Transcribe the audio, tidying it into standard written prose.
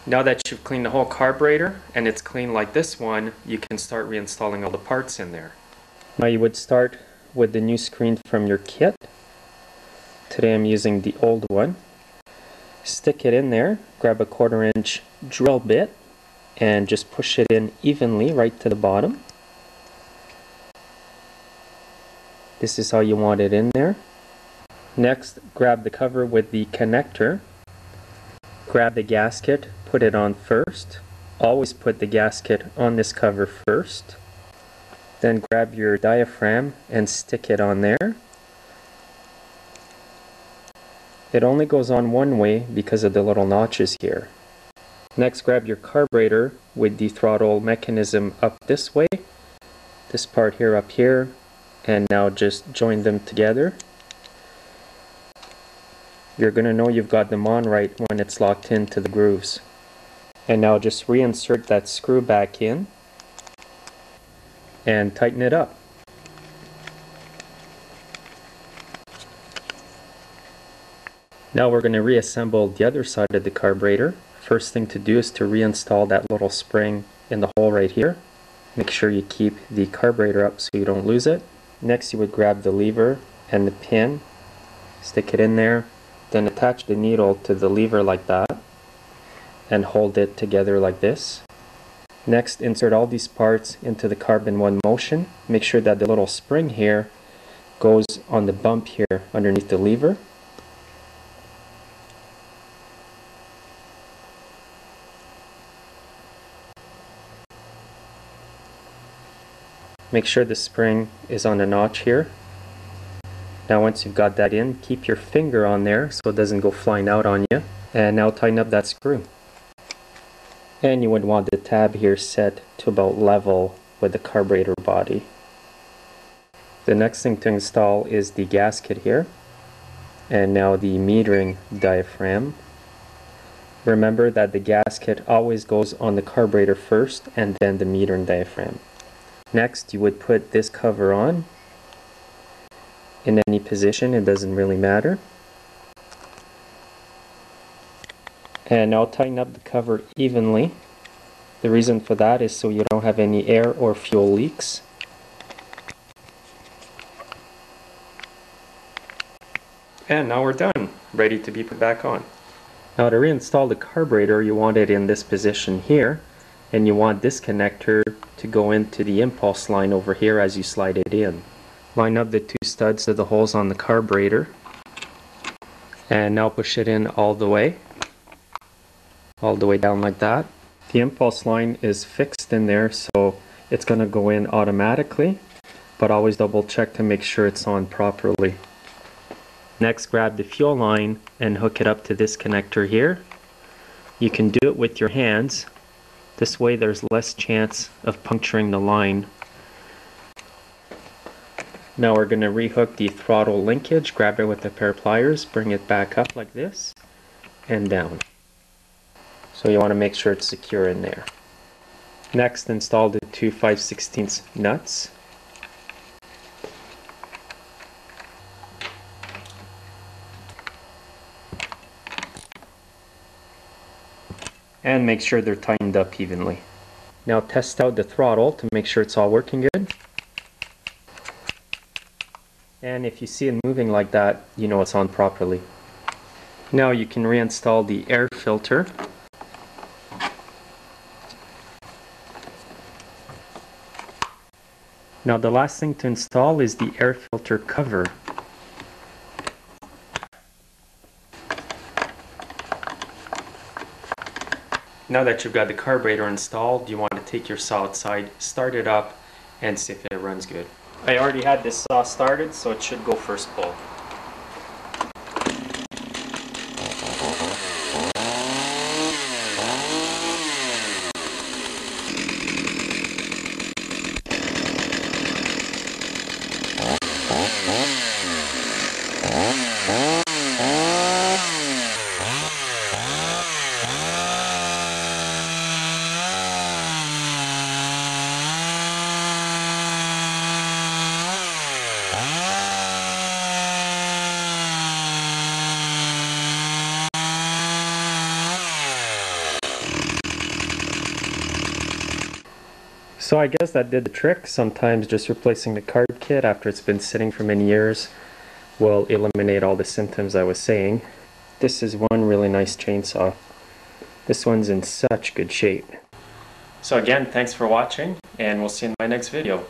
Now that you've cleaned the whole carburetor and it's clean like this one, you can start reinstalling all the parts in there. Now you would start with the new screen from your kit. Today I'm using the old one. Stick it in there, grab a 1/4 inch drill bit and just push it in evenly right to the bottom. This is how you want it in there. Next, grab the cover with the connector. Grab the gasket, put it on first. Always put the gasket on this cover first. Then grab your diaphragm and stick it on there. It only goes on one way because of the little notches here. Next, grab your carburetor with the throttle mechanism up this way. This part here up here. And now just join them together. You're going to know you've got them on right when it's locked into the grooves. And now just reinsert that screw back in and tighten it up. Now we're going to reassemble the other side of the carburetor. First thing to do is to reinstall that little spring in the hole right here. Make sure you keep the carburetor up so you don't lose it. Next you would grab the lever and the pin, stick it in there, then attach the needle to the lever like that and hold it together like this. Next, insert all these parts into the carb in one motion. Make sure that the little spring here goes on the bump here underneath the lever. Make sure the spring is on the notch here. Now once you've got that in, keep your finger on there so it doesn't go flying out on you. And now tighten up that screw. And you would want the tab here set to about level with the carburetor body. The next thing to install is the gasket here. And now the metering diaphragm. Remember that the gasket always goes on the carburetor first and then the metering diaphragm. Next, you would put this cover on in any position, it doesn't really matter. And now tighten up the cover evenly. The reason for that is so you don't have any air or fuel leaks. And now we're done, ready to be put back on. Now to reinstall the carburetor, you want it in this position here, and you want this connector to go into the impulse line over here as you slide it in. Line up the two studs to the holes on the carburetor and now push it in all the way down like that. The impulse line is fixed in there, so it's going to go in automatically, but always double check to make sure it's on properly. Next, grab the fuel line and hook it up to this connector here. You can do it with your hands. This way there's less chance of puncturing the line. Now we're going to rehook the throttle linkage. Grab it with a pair of pliers, bring it back up like this, and down. So you want to make sure it's secure in there. Next, install the two 5/16 nuts. And make sure they're tightened up evenly. Now test out the throttle to make sure it's all working good. And if you see it moving like that, you know it's on properly. Now you can reinstall the air filter. Now the last thing to install is the air filter cover. Now that you've got the carburetor installed, you want to take your saw outside, start it up, and see if it runs good. I already had this saw started, so it should go first pull. So I guess that did the trick. Sometimes just replacing the carb kit after it's been sitting for many years will eliminate all the symptoms I was saying. This is one really nice chainsaw. This one's in such good shape. So again, thanks for watching, and we'll see you in my next video.